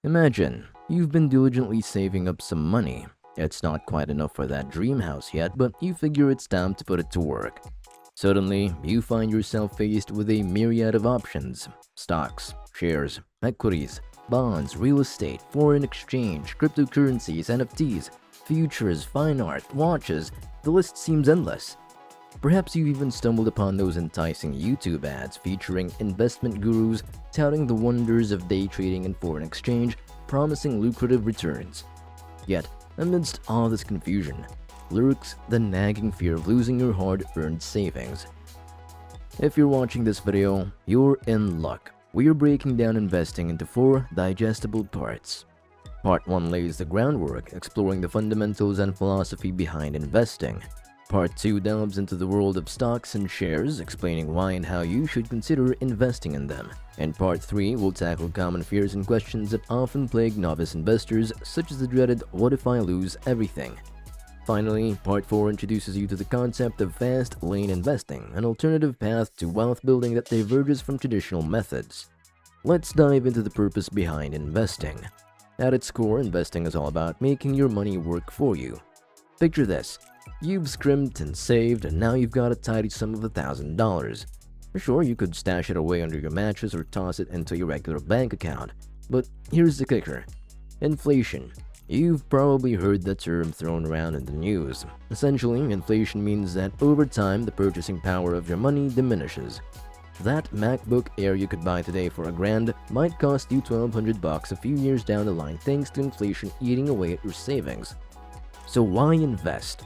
Imagine, you've been diligently saving up some money. It's not quite enough for that dream house yet, but you figure it's time to put it to work. Suddenly, you find yourself faced with a myriad of options: stocks, shares, equities, bonds, real estate, foreign exchange, cryptocurrencies, NFTs, futures, fine art, watches. The list seems endless. Perhaps you even stumbled upon those enticing YouTube ads featuring investment gurus touting the wonders of day trading and foreign exchange, promising lucrative returns. Yet, amidst all this confusion, lurks the nagging fear of losing your hard-earned savings. If you're watching this video, you're in luck. We are breaking down investing into 4 digestible parts. Part 1 lays the groundwork, exploring the fundamentals and philosophy behind investing. Part 2 delves into the world of stocks and shares, explaining why and how you should consider investing in them. And Part 3 will tackle common fears and questions that often plague novice investors, such as the dreaded "what if I lose everything?" Finally, Part 4 introduces you to the concept of fast lane investing, an alternative path to wealth building that diverges from traditional methods. Let's dive into the purpose behind investing. At its core, investing is all about making your money work for you. Picture this. You've scrimped and saved, and now you've got a tidy sum of $1,000. Sure, you could stash it away under your mattress or toss it into your regular bank account. But here's the kicker. Inflation. You've probably heard the term thrown around in the news. Essentially, inflation means that over time, the purchasing power of your money diminishes. That MacBook Air you could buy today for $1,000 might cost you $1,200 a few years down the line, thanks to inflation eating away at your savings. So why invest?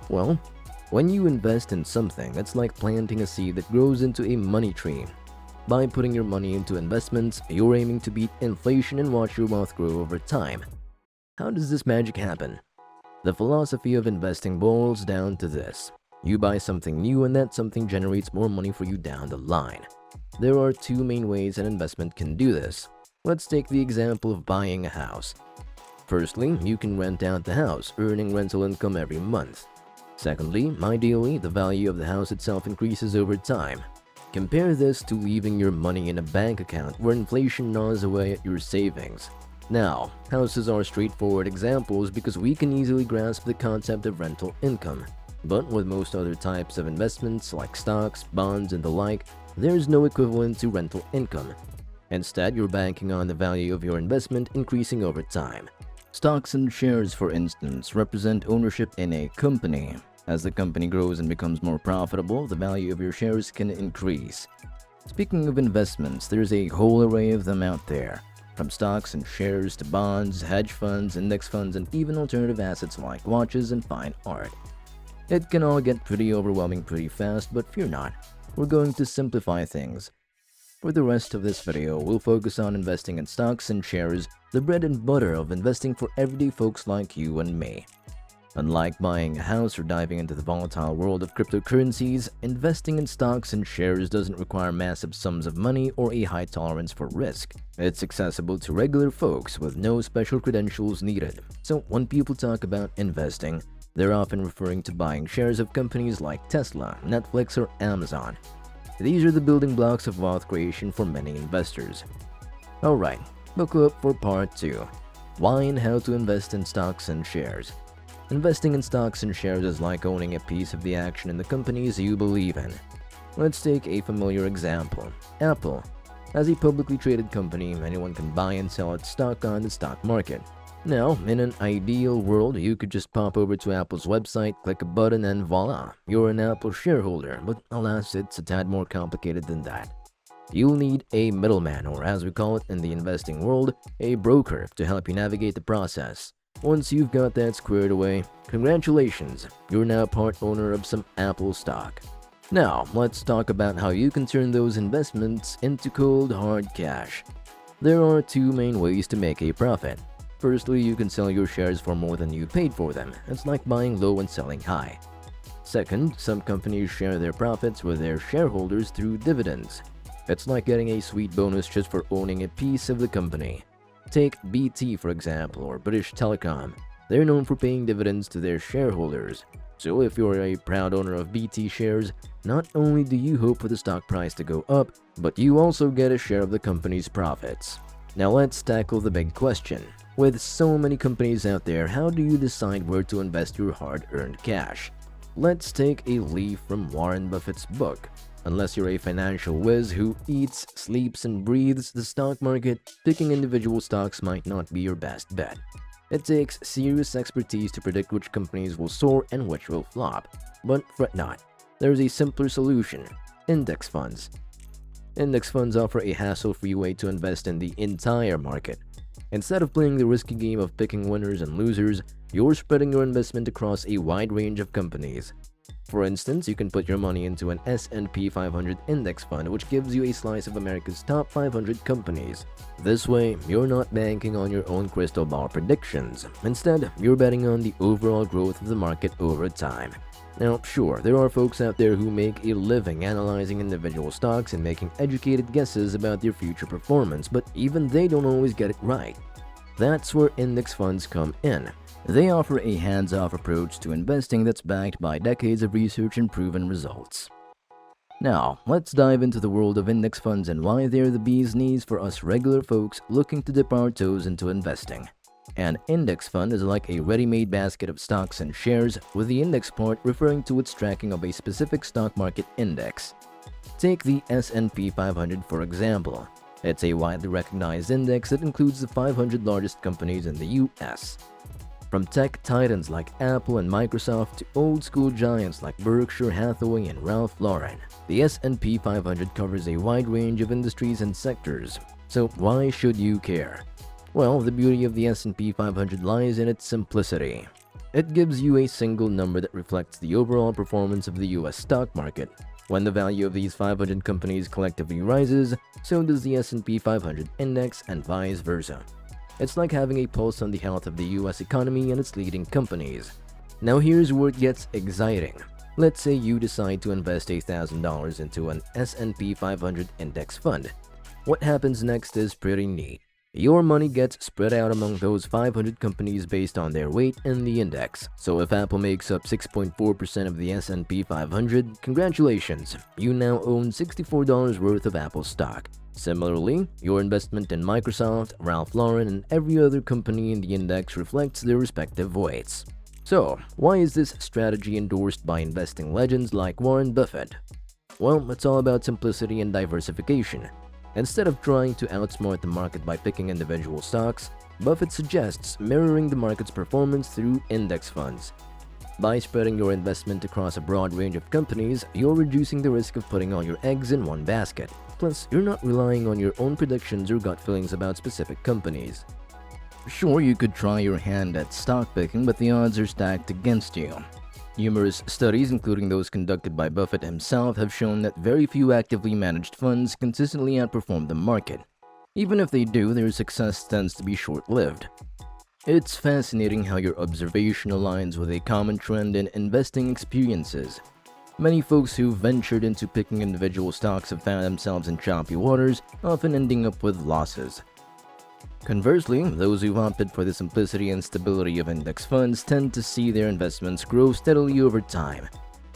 Well, when you invest in something, it's like planting a seed that grows into a money tree. By putting your money into investments, you're aiming to beat inflation and watch your wealth grow over time. How does this magic happen? The philosophy of investing boils down to this. You buy something new and that something generates more money for you down the line. There are 2 main ways an investment can do this. Let's take the example of buying a house. Firstly, you can rent out the house, earning rental income every month. Secondly, ideally, the value of the house itself increases over time. Compare this to leaving your money in a bank account where inflation gnaws away at your savings. Now, houses are straightforward examples because we can easily grasp the concept of rental income. But with most other types of investments like stocks, bonds, and the like, there's no equivalent to rental income. Instead, you're banking on the value of your investment increasing over time. Stocks and shares, for instance, represent ownership in a company. As the company grows and becomes more profitable, the value of your shares can increase. Speaking of investments, there's a whole array of them out there. From stocks and shares to bonds, hedge funds, index funds, and even alternative assets like watches and fine art. It can all get pretty overwhelming pretty fast, but fear not, we're going to simplify things. For the rest of this video, we'll focus on investing in stocks and shares, the bread and butter of investing for everyday folks like you and me. Unlike buying a house or diving into the volatile world of cryptocurrencies, investing in stocks and shares doesn't require massive sums of money or a high tolerance for risk. It's accessible to regular folks with no special credentials needed. So when people talk about investing, they're often referring to buying shares of companies like Tesla, Netflix, or Amazon. These are the building blocks of wealth creation for many investors. Alright, buckle up for part 2. Why and how to invest in stocks and shares. Investing in stocks and shares is like owning a piece of the action in the companies you believe in. Let's take a familiar example. Apple. As a publicly traded company, anyone can buy and sell its stock on the stock market. Now, in an ideal world, you could just pop over to Apple's website, click a button, and voila, you're an Apple shareholder, but alas, it's a tad more complicated than that. You'll need a middleman, or as we call it in the investing world, a broker, to help you navigate the process. Once you've got that squared away, congratulations, you're now part owner of some Apple stock. Now, let's talk about how you can turn those investments into cold, hard cash. There are 2 main ways to make a profit. Firstly, you can sell your shares for more than you paid for them. It's like buying low and selling high. Second, some companies share their profits with their shareholders through dividends. It's like getting a sweet bonus just for owning a piece of the company. Take BT for example, or British Telecom. They're known for paying dividends to their shareholders. So if you're a proud owner of BT shares, not only do you hope for the stock price to go up, but you also get a share of the company's profits. Now let's tackle the big question. With so many companies out there, how do you decide where to invest your hard-earned cash? Let's take a leaf from Warren Buffett's book. Unless you're a financial whiz who eats, sleeps, and breathes the stock market, picking individual stocks might not be your best bet. It takes serious expertise to predict which companies will soar and which will flop. But fret not. There's a simpler solution: index funds. Index funds offer a hassle-free way to invest in the entire market. Instead of playing the risky game of picking winners and losers, you're spreading your investment across a wide range of companies. For instance, you can put your money into an S&P 500 index fund, which gives you a slice of America's top 500 companies. This way, you're not banking on your own crystal ball predictions. Instead, you're betting on the overall growth of the market over time. Now, sure, there are folks out there who make a living analyzing individual stocks and making educated guesses about their future performance, but even they don't always get it right. That's where index funds come in. They offer a hands-off approach to investing that's backed by decades of research and proven results. Now, let's dive into the world of index funds and why they're the bee's knees for us regular folks looking to dip our toes into investing. An index fund is like a ready-made basket of stocks and shares, with the index part referring to its tracking of a specific stock market index. Take the S&P 500 for example. It's a widely recognized index that includes the 500 largest companies in the US. From tech titans like Apple and Microsoft to old-school giants like Berkshire Hathaway and Ralph Lauren, the S&P 500 covers a wide range of industries and sectors. So why should you care? Well, the beauty of the S&P 500 lies in its simplicity. It gives you a single number that reflects the overall performance of the US stock market. When the value of these 500 companies collectively rises, so does the S&P 500 index and vice versa. It's like having a pulse on the health of the US economy and its leading companies. Now here's where it gets exciting. Let's say you decide to invest $1,000 into an S&P 500 index fund. What happens next is pretty neat. Your money gets spread out among those 500 companies based on their weight in the index. So if Apple makes up 6.4% of the S&P 500, congratulations, you now own $64 worth of Apple stock. Similarly, your investment in Microsoft, Ralph Lauren, and every other company in the index reflects their respective weights. So, why is this strategy endorsed by investing legends like Warren Buffett? Well, it's all about simplicity and diversification. Instead of trying to outsmart the market by picking individual stocks, Buffett suggests mirroring the market's performance through index funds. By spreading your investment across a broad range of companies, you're reducing the risk of putting all your eggs in one basket. Plus, you're not relying on your own predictions or gut feelings about specific companies. Sure, you could try your hand at stock picking, but the odds are stacked against you. Numerous studies, including those conducted by Buffett himself, have shown that very few actively managed funds consistently outperform the market. Even if they do, their success tends to be short-lived. It's fascinating how your observation aligns with a common trend in investing experiences. Many folks who've ventured into picking individual stocks have found themselves in choppy waters, often ending up with losses. Conversely, those who've opted for the simplicity and stability of index funds tend to see their investments grow steadily over time.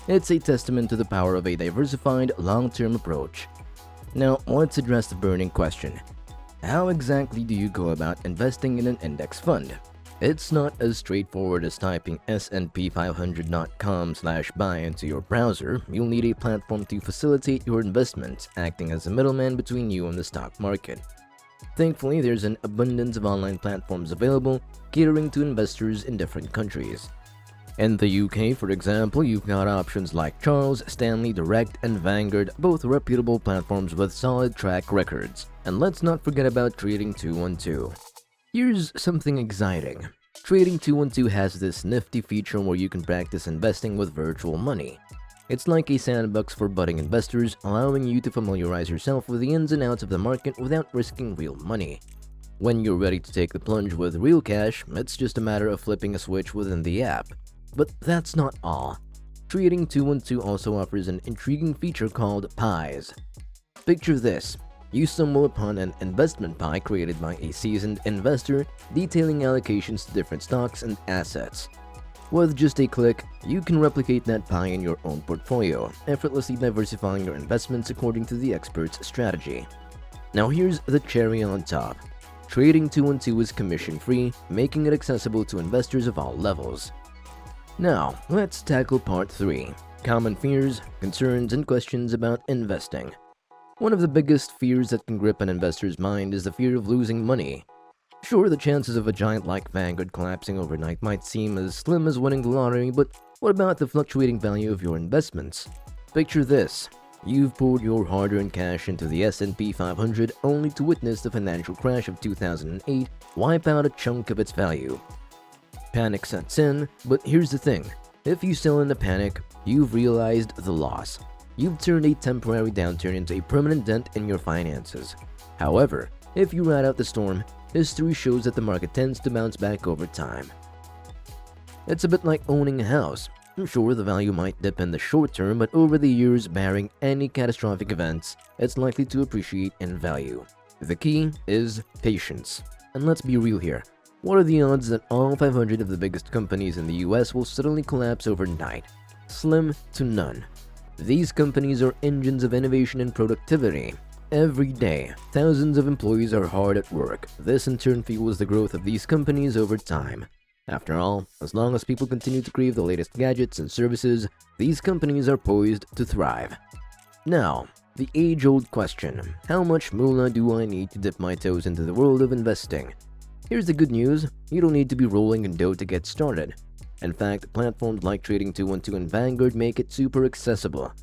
It's a testament to the power of a diversified, long-term approach. Now, let's address the burning question. How exactly do you go about investing in an index fund? It's not as straightforward as typing snp500.com/buy into your browser. You'll need a platform to facilitate your investment, acting as a middleman between you and the stock market. Thankfully, there's an abundance of online platforms available, catering to investors in different countries. In the UK, for example, you've got options like Charles, Stanley Direct, and Vanguard, both reputable platforms with solid track records. And let's not forget about Trading 212. Here's something exciting. Trading 212 has this nifty feature where you can practice investing with virtual money. It's like a sandbox for budding investors, allowing you to familiarize yourself with the ins and outs of the market without risking real money. When you're ready to take the plunge with real cash, it's just a matter of flipping a switch within the app. But that's not all. Trading 212 also offers an intriguing feature called pies. Picture this. You stumble upon an investment pie created by a seasoned investor detailing allocations to different stocks and assets. With just a click, you can replicate that pie in your own portfolio, effortlessly diversifying your investments according to the expert's strategy. Now here's the cherry on top. Trading 212 is commission-free, making it accessible to investors of all levels. Now, let's tackle part 3. Common fears, concerns, and questions about investing. One of the biggest fears that can grip an investor's mind is the fear of losing money. Sure, the chances of a giant like Vanguard collapsing overnight might seem as slim as winning the lottery, but what about the fluctuating value of your investments? Picture this. You've poured your hard-earned cash into the S&P 500 only to witness the financial crash of 2008 wipe out a chunk of its value. Panic sets in, but here's the thing. If you sell in a panic, you've realized the loss. You've turned a temporary downturn into a permanent dent in your finances. However, if you ride out the storm, history shows that the market tends to bounce back over time. It's a bit like owning a house. Sure, the value might dip in the short term, but over the years, barring any catastrophic events, it's likely to appreciate in value. The key is patience. And let's be real here. What are the odds that all 500 of the biggest companies in the US will suddenly collapse overnight? Slim to none. These companies are engines of innovation and productivity. Every day, thousands of employees are hard at work. This in turn fuels the growth of these companies over time. After all, as long as people continue to crave the latest gadgets and services, these companies are poised to thrive. Now, the age-old question, how much moolah do I need to dip my toes into the world of investing? Here's the good news, you don't need to be rolling in dough to get started. In fact, platforms like Trading 212 and Vanguard make it super accessible.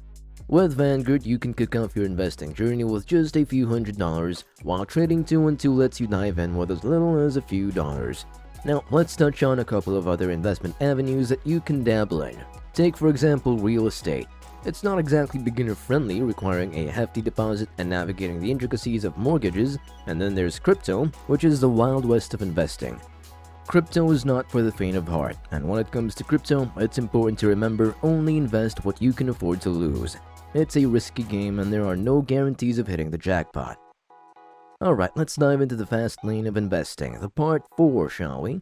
With Vanguard, you can kick off your investing journey with just a few $100, while Trading 212 lets you dive in with as little as a few dollars. Now, let's touch on a couple of other investment avenues that you can dabble in. Take, for example, real estate. It's not exactly beginner-friendly, requiring a hefty deposit and navigating the intricacies of mortgages, and then there's crypto, which is the wild west of investing. Crypto is not for the faint of heart, and when it comes to crypto, it's important to remember only invest what you can afford to lose. It's a risky game and there are no guarantees of hitting the jackpot. Alright, let's dive into the fast lane of investing, the part 4, shall we?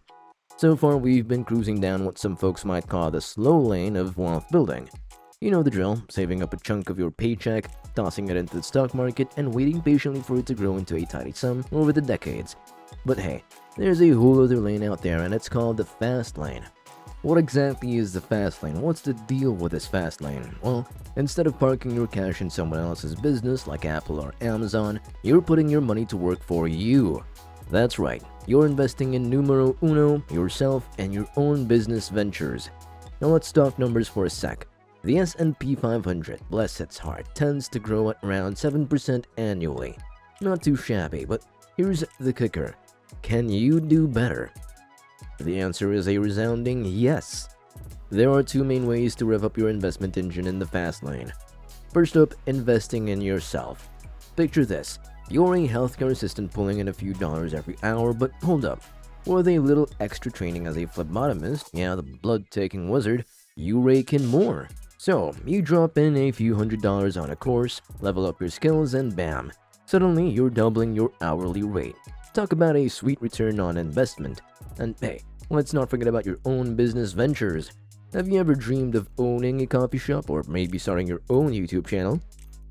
So far, we've been cruising down what some folks might call the slow lane of wealth building. You know the drill, saving up a chunk of your paycheck, tossing it into the stock market, and waiting patiently for it to grow into a tidy sum over the decades. But hey, there's a whole other lane out there and it's called the fast lane. What exactly is the fast lane? What's the deal with this fast lane? Well, instead of parking your cash in someone else's business like Apple or Amazon, you're putting your money to work for you. That's right, you're investing in numero uno, yourself, and your own business ventures. Now let's talk numbers for a sec. The S&P 500, bless its heart, tends to grow at around 7% annually. Not too shabby, but here's the kicker. Can you do better? The answer is a resounding yes. There are two main ways to rev up your investment engine in the fast lane. First up, investing in yourself. Picture this. You're a healthcare assistant pulling in a few dollars every hour, but hold up. With a little extra training as a phlebotomist, yeah, the blood-taking wizard, you rake in more. So, you drop in a few $100s on a course, level up your skills, and bam, suddenly you're doubling your hourly rate. Talk about a sweet return on investment. And hey, let's not forget about your own business ventures. Have you ever dreamed of owning a coffee shop or maybe starting your own YouTube channel?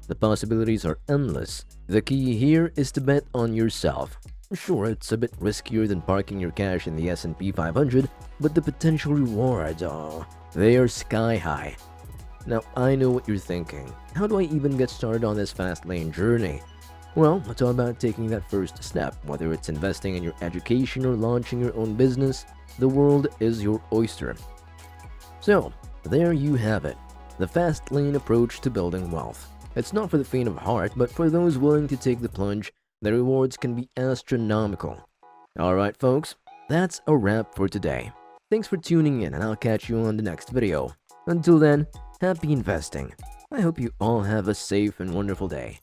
The possibilities are endless. The key here is to bet on yourself. Sure, it's a bit riskier than parking your cash in the S&P 500, but the potential rewards, oh, they are sky high. Now, I know what you're thinking. How do I even get started on this fast lane journey? Well, it's all about taking that first step. Whether it's investing in your education or launching your own business, the world is your oyster. So, there you have it. The fast lane approach to building wealth. It's not for the faint of heart, but for those willing to take the plunge, the rewards can be astronomical. Alright folks, that's a wrap for today. Thanks for tuning in and I'll catch you on the next video. Until then, happy investing. I hope you all have a safe and wonderful day.